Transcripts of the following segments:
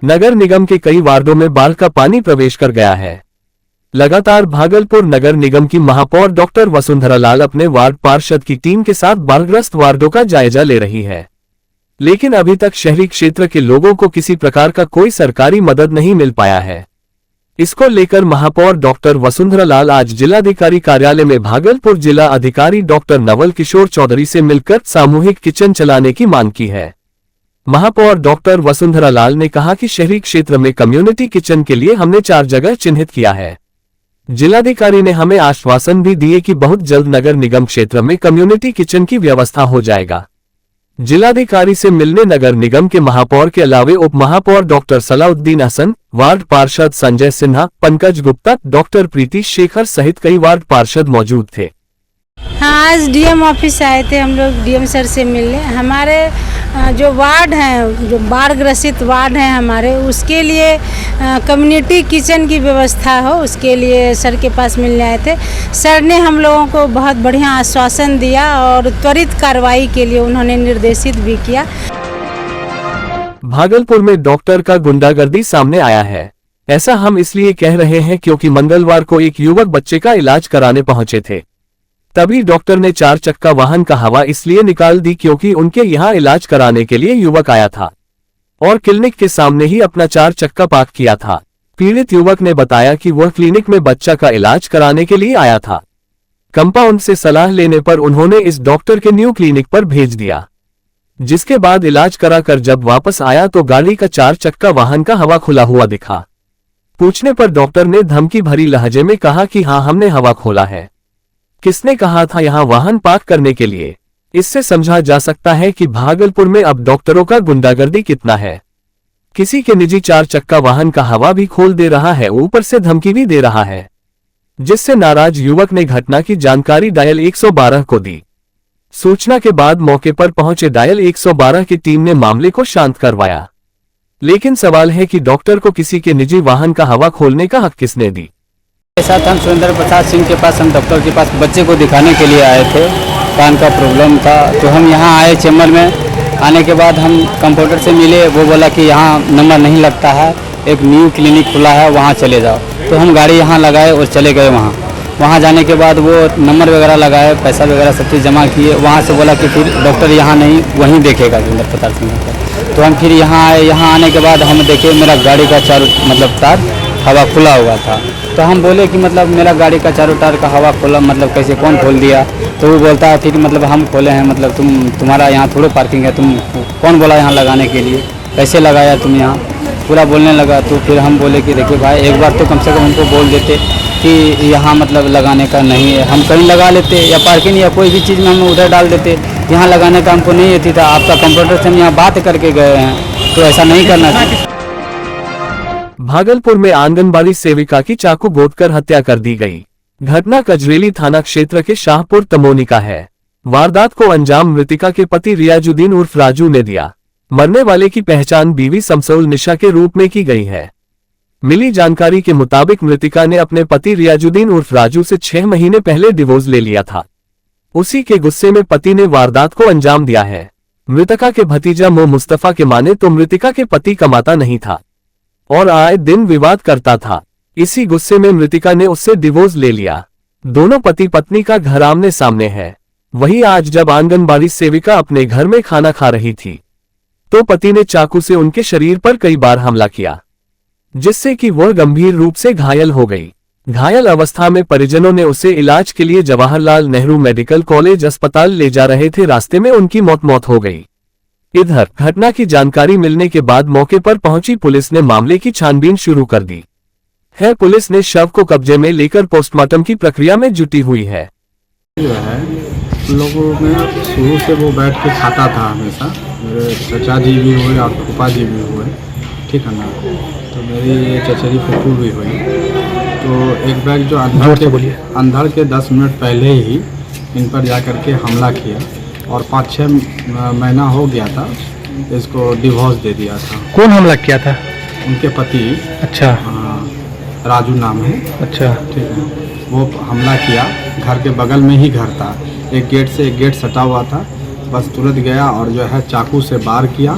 नगर निगम के कई वार्डों में बाढ़ का पानी प्रवेश कर गया है। लगातार भागलपुर नगर निगम की महापौर डॉक्टर वसुंधरा लाल अपने वार्ड पार्षद की टीम के साथ बाढ़ग्रस्त वार्डों का जायजा ले रही है, लेकिन अभी तक शहरी क्षेत्र के लोगों को किसी प्रकार का कोई सरकारी मदद नहीं मिल पाया है। इसको लेकर महापौर डॉक्टर वसुंधरा लाल आज जिलाधिकारी कार्यालय में भागलपुर जिला अधिकारी डॉक्टर नवल किशोर चौधरी से मिलकर सामूहिक किचन चलाने की मांग की है। महापौर डॉक्टर वसुंधरा लाल ने कहा कि शहरी क्षेत्र में कम्युनिटी किचन के लिए हमने 4 जगह चिन्हित किया है। जिलाधिकारी ने हमें आश्वासन भी दिए कि बहुत जल्द नगर निगम क्षेत्र में कम्युनिटी किचन की व्यवस्था हो जाएगा। जिलाधिकारी से मिलने नगर निगम के महापौर के अलावे उप महापौर डॉक्टर सलाउद्दीन हसन, वार्ड पार्षद संजय सिन्हा, पंकज गुप्ता, डॉक्टर प्रीति शेखर सहित कई वार्ड पार्षद मौजूद थे। हाँ, आज डीएम ऑफिस आए थे हम लोग डीएम सर से मिलने। हमारे जो वार्ड हैं, जो बाढ़ ग्रसित वार्ड हैं हमारे, उसके लिए कम्युनिटी किचन की व्यवस्था हो, उसके लिए सर के पास मिलने आए थे। सर ने हम लोगों को बहुत बढ़िया आश्वासन दिया और त्वरित कार्रवाई के लिए उन्होंने निर्देशित भी किया। भागलपुर में डॉक्टर का गुंडागर्दी सामने आया है। ऐसा हम इसलिए कह रहे हैं क्योंकि मंगलवार को एक युवक बच्चे का इलाज कराने पहुंचे थे। तभी डॉक्टर ने 4 चक्का वाहन का हवा इसलिए निकाल दी क्योंकि उनके यहाँ इलाज कराने के लिए युवक आया था और क्लिनिक के सामने ही अपना 4 चक्का पार्क किया था। पीड़ित युवक ने बताया कि वह क्लिनिक में बच्चा का इलाज कराने के लिए आया था। कंपाउंड से सलाह लेने पर उन्होंने इस डॉक्टर के न्यू क्लिनिक पर भेज दिया, जिसके बाद इलाज कराकर जब वापस आया तो गाड़ी का 4 चक्का वाहन का हवा खुला हुआ दिखा। पूछने पर डॉक्टर ने धमकी भरी लहजे में कहा कि हाँ, हमने हवा खोला है। किसने कहा था यहाँ वाहन पार्क करने के लिए? इससे समझा जा सकता है कि भागलपुर में अब डॉक्टरों का गुंडागर्दी कितना है। किसी के निजी 4 चक्का वाहन का हवा भी खोल दे रहा है, ऊपर से धमकी भी दे रहा है, जिससे नाराज युवक ने घटना की जानकारी डायल 112 को दी। सूचना के बाद मौके पर पहुंचे डायल 112 की टीम ने मामले को शांत करवाया, लेकिन सवाल है कि डॉक्टर को किसी के निजी वाहन का हवा खोलने का हक किसने दी? ऐसा था, हम सुरेंद्र प्रसाद सिंह के पास, हम डॉक्टर के पास बच्चे को दिखाने के लिए आए थे। कान का प्रॉब्लम था, तो हम यहाँ आए चैम्बर में। आने के बाद हम कंपाउंडर से मिले, वो बोला कि यहाँ नंबर नहीं लगता है, एक न्यू क्लिनिक खुला है, वहाँ चले जाओ। तो हम गाड़ी यहाँ लगाए और चले गए वहाँ जाने के बाद वो नंबर वगैरह लगाए, पैसा वगैरह सब चीज़ जमा किए। वहाँ से बोला कि फिर डॉक्टर यहाँ नहीं, वहीं देखेगा सुरेंद्र प्रसाद सिंह। तो हम फिर यहाँ आए। यहाँ आने के बाद हम देखे मेरा गाड़ी का चारों तार हवा खुला हुआ था। तो हम बोले कि मतलब मेरा गाड़ी का चारों टायर का हवा खोला, मतलब कैसे, कौन खोल दिया? तो वो बोलता है फिर मतलब हम खोले हैं, मतलब तुम्हारा यहाँ थोड़ा पार्किंग है, तुम कौन बोला यहाँ लगाने के लिए, कैसे लगाया तुम यहाँ, पूरा बोलने लगा। तो फिर हम बोले कि देखिए भाई, एक बार तो कम से कम हमको बोल देते कि यहाँ मतलब लगाने का नहीं है, हम कहीं लगा लेते, या पार्किंग या कोई भी चीज़ में हम उधर डाल देते। यहाँ लगाने का हमको नहीं होती था। आपका कंप्यूटर से हम यहाँ बात करके गए हैं, तो ऐसा नहीं करना चाहिए। भागलपुर में आंगनबाड़ी सेविका की चाकू गोदकर हत्या कर दी गई। घटना कजरेली थाना क्षेत्र के शाहपुर तमोनी का है। वारदात को अंजाम मृतिका के पति रियाजुद्दीन उर्फ राजू ने दिया। मरने वाले की पहचान बीवी शमसुल निशा के रूप में की गई है। मिली जानकारी के मुताबिक मृतिका ने अपने पति रियाजुद्दीन उर्फ राजू से 6 महीने पहले डिवोर्स ले लिया था। उसी के गुस्से में पति ने वारदात को अंजाम दिया है। मृतका के भतीजा मुस्तफा के माने तो मृतिका के पति कमाता नहीं था और आए दिन विवाद करता था। इसी गुस्से में मृतिका ने उससे डिवोर्स ले लिया। दोनों पति पत्नी का घर आमने सामने है। वहीं आज जब आंगनबाड़ी सेविका अपने घर में खाना खा रही थी तो पति ने चाकू से उनके शरीर पर कई बार हमला किया, जिससे कि वह गंभीर रूप से घायल हो गई। घायल अवस्था में परिजनों ने उसे इलाज के लिए जवाहरलाल नेहरू मेडिकल कॉलेज अस्पताल ले जा रहे थे। रास्ते में उनकी मौत हो गई। इधर घटना की जानकारी मिलने के बाद मौके पर पहुंची पुलिस ने मामले की छानबीन शुरू कर दी है। पुलिस ने शव को कब्जे में लेकर पोस्टमार्टम की प्रक्रिया में जुटी हुई है। जो है लोगों में शुरू से वो बैठ के खाता था हमेशा। मेरे चचा जी भी हुए और फूफा जी भी हुए, ठीक है ना। तो मेरी चचेरी फूफू भी हुई। तो एक बैग जो अंधड़ के 10 मिनट पहले ही इन पर जा कर के हमला किया और 5-6 महीना हो गया था, इसको डिवोर्स दे दिया था। कौन हमला किया था? उनके पति। अच्छा। राजू नाम है। अच्छा, ठीक है। वो हमला किया, घर के बगल में ही घर था, एक गेट से एक गेट सटा हुआ था। बस तुरंत गया और जो है चाकू से वार किया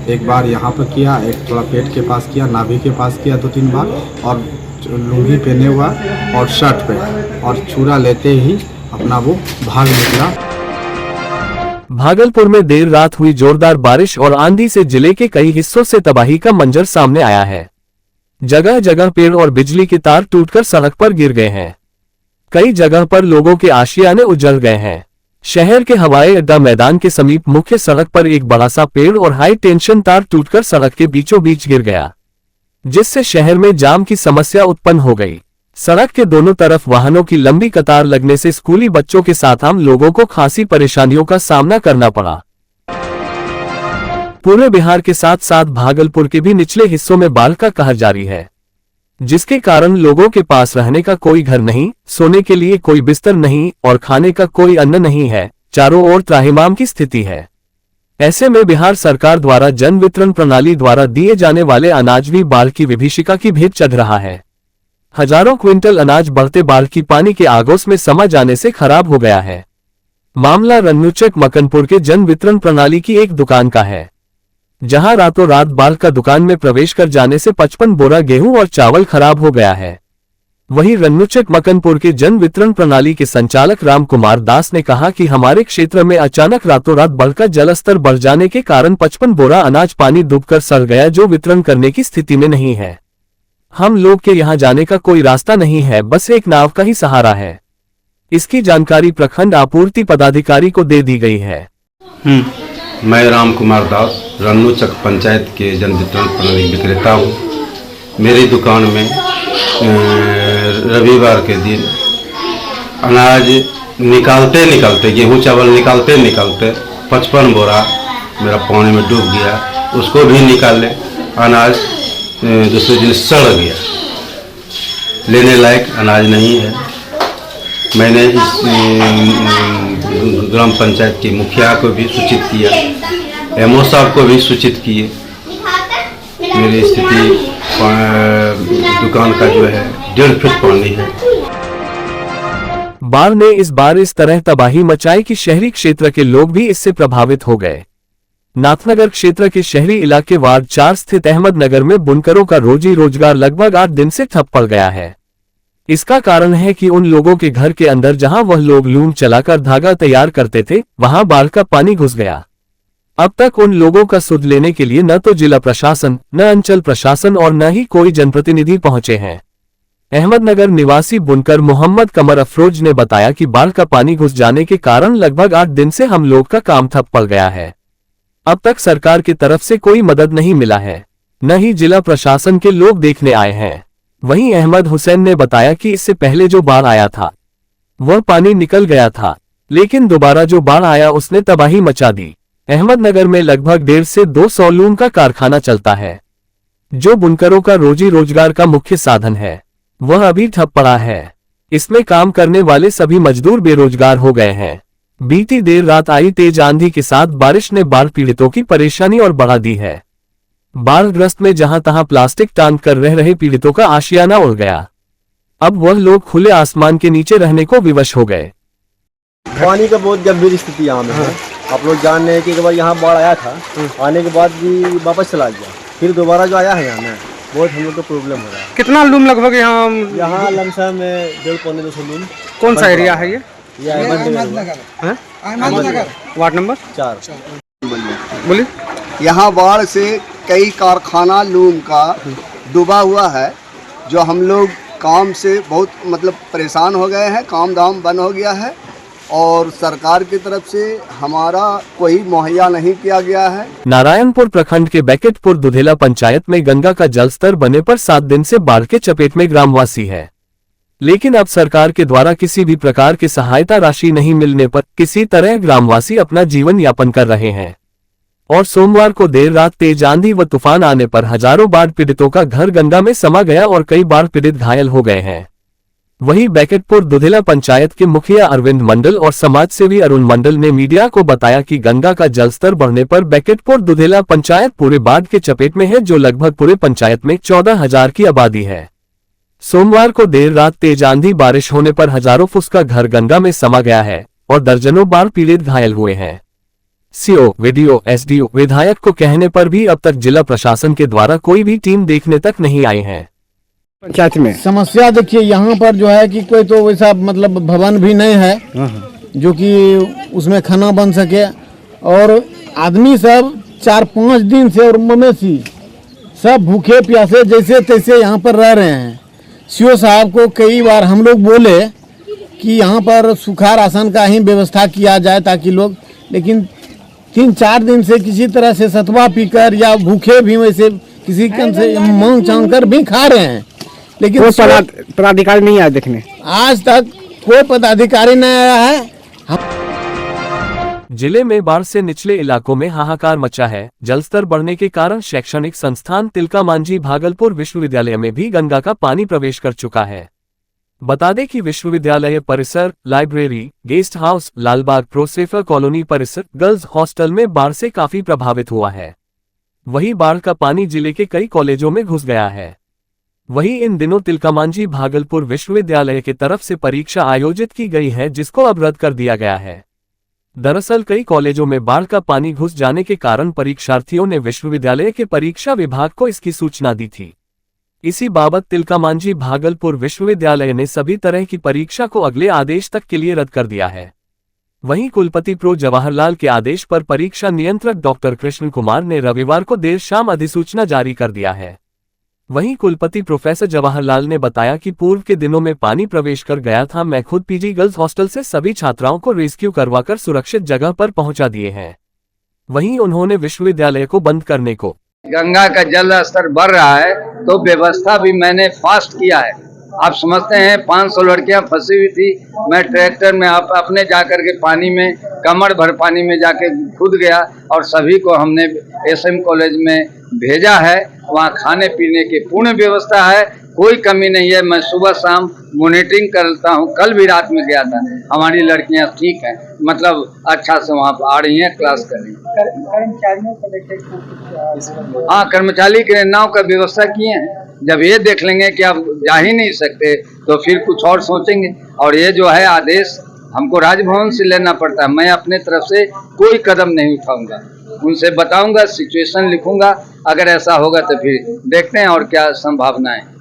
एक बार यहाँ पर किया, एक थोड़ा पेट के पास किया, नाभि के पास किया 2-3 बार, और लुंगी पहने हुआ और शर्ट पे, और छुरा लेते ही अपना वो भाग निकला। भागलपुर में देर रात हुई जोरदार बारिश और आंधी से जिले के कई हिस्सों से तबाही का मंजर सामने आया है। जगह जगह पेड़ और बिजली के तार टूटकर सड़क पर गिर गए हैं। कई जगह पर लोगों के आशियाने उजड़ गए हैं। शहर के हवाई अड्डा मैदान के समीप मुख्य सड़क पर एक बड़ा सा पेड़ और हाई टेंशन तार टूटकर सड़क के बीचों बीच गिर गया, जिससे शहर में जाम की समस्या उत्पन्न हो गई। सड़क के दोनों तरफ वाहनों की लंबी कतार लगने से स्कूली बच्चों के साथ आम लोगों को खासी परेशानियों का सामना करना पड़ा। पूरे बिहार के साथ साथ भागलपुर के भी निचले हिस्सों में बाढ़ का कहर जारी है, जिसके कारण लोगों के पास रहने का कोई घर नहीं, सोने के लिए कोई बिस्तर नहीं और खाने का कोई अन्न नहीं है। चारों ओर त्राहिमाम की स्थिति है। ऐसे में बिहार सरकार द्वारा जन वितरण प्रणाली द्वारा दिए जाने वाले अनाज भी बाढ़ की विभीषिका की भेंट चढ़ रहा है। हजारों क्विंटल अनाज बढ़ते बाढ़ की पानी के आगोश में समा जाने से खराब हो गया है। मामला रन्नूचक मकनपुर के जन वितरण प्रणाली की एक दुकान का है, जहां रातों रात बाढ़ का दुकान में प्रवेश कर जाने से 55 बोरा गेहूं और चावल खराब हो गया है। वहीं रन्नूचक मकनपुर के जन वितरण प्रणाली के संचालक राम कुमार दास ने कहा कि हमारे क्षेत्र में अचानक रातों रात बाढ़ का जलस्तर बढ़ जाने के कारण 55 बोरा अनाज पानी डूबकर सड़ गया, जो वितरण करने की स्थिति में नहीं है। हम लोग के यहाँ जाने का कोई रास्ता नहीं है, बस एक नाव का ही सहारा है। इसकी जानकारी प्रखंड आपूर्ति पदाधिकारी को दे दी गई है। मैं राम कुमार दास रन्नूचक पंचायत के जन वितरण प्रणाली विक्रेता हूँ। मेरी दुकान में रविवार के दिन अनाज निकालते निकालते गेहूं चावल निकालते निकालते 55 बोरा मेरा पानी में डूब गया। उसको भी निकाले, अनाज दूसरे दिन सड़ गया, लेने लायक अनाज नहीं है। मैंने इस ग्राम पंचायत के मुखिया को भी सूचित किया, एमओ साहब को भी सूचित किए। मेरी स्थिति दुकान का जो है 1.5 फीट पानी है। बाढ़ ने इस बार इस तरह तबाही मचाई कि शहरी क्षेत्र के लोग भी इससे प्रभावित हो गए। नाथनगर क्षेत्र के शहरी इलाके वार्ड 4 स्थित अहमदनगर में बुनकरों का रोजी रोजगार लगभग 8 दिन से ठप पड़ गया है। इसका कारण है कि उन लोगों के घर के अंदर जहां वह लोग लूम चलाकर धागा तैयार करते थे, वहां बाढ़ का पानी घुस गया। अब तक उन लोगों का सुध लेने के लिए न तो जिला प्रशासन, न अंचल प्रशासन और न ही कोई जनप्रतिनिधि पहुंचे हैं। अहमदनगर निवासी बुनकर मोहम्मद कमर अफरोज ने बताया कि बाढ़ का पानी घुस जाने के कारण लगभग 8 दिन से हम लोग का काम ठप पड़ गया है। अब तक सरकार की तरफ से कोई मदद नहीं मिला है, न ही जिला प्रशासन के लोग देखने आए हैं। वहीं अहमद हुसैन ने बताया कि इससे पहले जो बाढ़ आया था वह पानी निकल गया था, लेकिन दोबारा जो बाढ़ आया उसने तबाही मचा दी। अहमदनगर में लगभग 150 से 200 लूम का कारखाना चलता है, जो बुनकरों का रोजी रोजगार का मुख्य साधन है। वह अभी ठप पड़ा है। इसमें काम करने वाले सभी मजदूर बेरोजगार हो गए हैं। बीती देर रात आई तेज आंधी के साथ बारिश ने बाढ़ पीड़ितों की परेशानी और बढ़ा दी है। बाढ़ग्रस्त में जहां तहां प्लास्टिक टांग कर रह रहे पीड़ितों का आशियाना उड़ गया। अब वह लोग खुले आसमान के नीचे रहने को विवश हो गए। पानी का बहुत गंभीर स्थिति यहाँ में है। आप लोग जान रहे हैं कि एक बार यहाँ बाढ़ आया था, आने के बाद भी वापस चला गया, फिर दोबारा जो आया है यहाँ में बहुत हम लोग को प्रॉब्लम हो रहा है। कितना लूम लगभग यहाँ लमसम में 1.5-200 लूम। कौन सा एरिया है ये? Ahmednagar ward number 4। बोलिए। यहाँ बाढ़ से कई कारखाना लूम का डूबा हुआ है, जो हम लोग काम से बहुत मतलब परेशान हो गए हैं। काम धाम बंद हो गया है और सरकार की तरफ से हमारा कोई मुहैया नहीं किया गया है। नारायणपुर प्रखंड के बैकेटपुर दुधेला पंचायत में गंगा का जलस्तर बनने पर 7 दिन से बाढ़ के चपेट में ग्रामवासी है, लेकिन अब सरकार के द्वारा किसी भी प्रकार की सहायता राशि नहीं मिलने पर किसी तरह ग्रामवासी अपना जीवन यापन कर रहे हैं। और सोमवार को देर रात तेज आंधी व तूफान आने पर हजारों बाढ़ पीड़ितों का घर गंगा में समा गया और कई बाढ़ पीड़ित घायल हो गए हैं। वहीं बैकेटपुर दुधेला पंचायत के मुखिया अरविंद मंडल और समाजसेवी अरुण मंडल ने मीडिया को बताया कि गंगा का जलस्तर बढ़ने पर बैकेटपुर दुधेला पंचायत पूरे बाढ़ के चपेट में है, जो लगभग पूरे पंचायत में 14,000 की आबादी है। सोमवार को देर रात तेज आंधी बारिश होने पर हजारों फुट का घर गंगा में समा गया है और दर्जनों बाढ़ पीड़ित घायल हुए हैं। सीओ, वीडियो, एसडीओ, विधायक को कहने पर भी अब तक जिला प्रशासन के द्वारा कोई भी टीम देखने तक नहीं आई है। पंचायत में समस्या देखिए यहाँ पर जो है कि कोई तो वैसा मतलब भवन भी नहीं है जो कि उसमें खाना बन सके, और आदमी सब 4-5 दिन से और मवेशी सब भूखे प्यासे जैसे तैसे यहाँ पर रह रहे हैं। सीओ साहब को कई बार हम लोग बोले कि यहाँ पर सूखा राशन का ही व्यवस्था किया जाए ताकि लोग, लेकिन 3-4 दिन से किसी तरह से सतवा पीकर या भूखे भी वैसे किसी कम से मांग चांग कर भी खा रहे हैं, लेकिन पदाधिकारी नहीं आया देखने। आज तक कोई पदाधिकारी नहीं आया है। जिले में बाढ़ से निचले इलाकों में हाहाकार मचा है। जलस्तर बढ़ने के कारण शैक्षणिक संस्थान तिलका मांझी भागलपुर विश्वविद्यालय में भी गंगा का पानी प्रवेश कर चुका है। बता दें कि विश्वविद्यालय परिसर, library, guest house, Lalbagh professor colony परिसर, गर्ल्स हॉस्टल में बाढ़ से काफी प्रभावित हुआ है। वहीं बाढ़ का पानी जिले के कई कॉलेजों में घुस गया है। वहीं इन दिनों तिलका मांझी भागलपुर विश्वविद्यालय की तरफ से परीक्षा आयोजित की गई है, जिसको अब रद्द कर दिया गया है। दरअसल कई कॉलेजों में बाढ़ का पानी घुस जाने के कारण परीक्षार्थियों ने विश्वविद्यालय के परीक्षा विभाग को इसकी सूचना दी थी। इसी बाबत तिलका मांझी भागलपुर विश्वविद्यालय ने सभी तरह की परीक्षा को अगले आदेश तक के लिए रद्द कर दिया है। वहीं कुलपति प्रो जवाहरलाल के आदेश पर परीक्षा नियंत्रक डॉक्टर कृष्ण कुमार ने रविवार को देर शाम अधिसूचना जारी कर दिया है। वहीं कुलपति प्रोफेसर जवाहरलाल ने बताया कि पूर्व के दिनों में पानी प्रवेश कर गया था। मैं खुद पीजी गर्ल्स हॉस्टल से सभी छात्राओं को रेस्क्यू करवाकर सुरक्षित जगह पर पहुंचा दिए हैं। वहीं उन्होंने विश्वविद्यालय को बंद करने को, गंगा का जल स्तर बढ़ रहा है तो व्यवस्था भी मैंने फास्ट किया है। आप समझते हैं 500 लड़कियां फंसी हुई थी, मैं ट्रैक्टर में अपने जाकर के पानी में कमर भर पानी में जाके कूद गया और सभी को हमने एसएम कॉलेज में भेजा है। वहाँ खाने पीने की पूर्ण व्यवस्था है, कोई कमी नहीं है। मैं सुबह शाम मॉनिटरिंग करता हूँ, कल भी रात में गया था। हमारी लड़कियाँ ठीक हैं, मतलब अच्छा से वहाँ पर आ रही हैं, क्लास कर रही हैं। कर्मचारियों को लेकर हाँ, कर्मचारी के नाव का व्यवस्था किए हैं। जब ये देख लेंगे कि आप जा ही नहीं सकते तो फिर कुछ और सोचेंगे। और ये जो है आदेश हमको राजभवन से लेना पड़ता है। मैं अपने तरफ से कोई कदम नहीं उठाऊंगा, उनसे बताऊंगा, सिचुएशन लिखूंगा। अगर ऐसा होगा तो फिर देखते हैं और क्या संभावना है।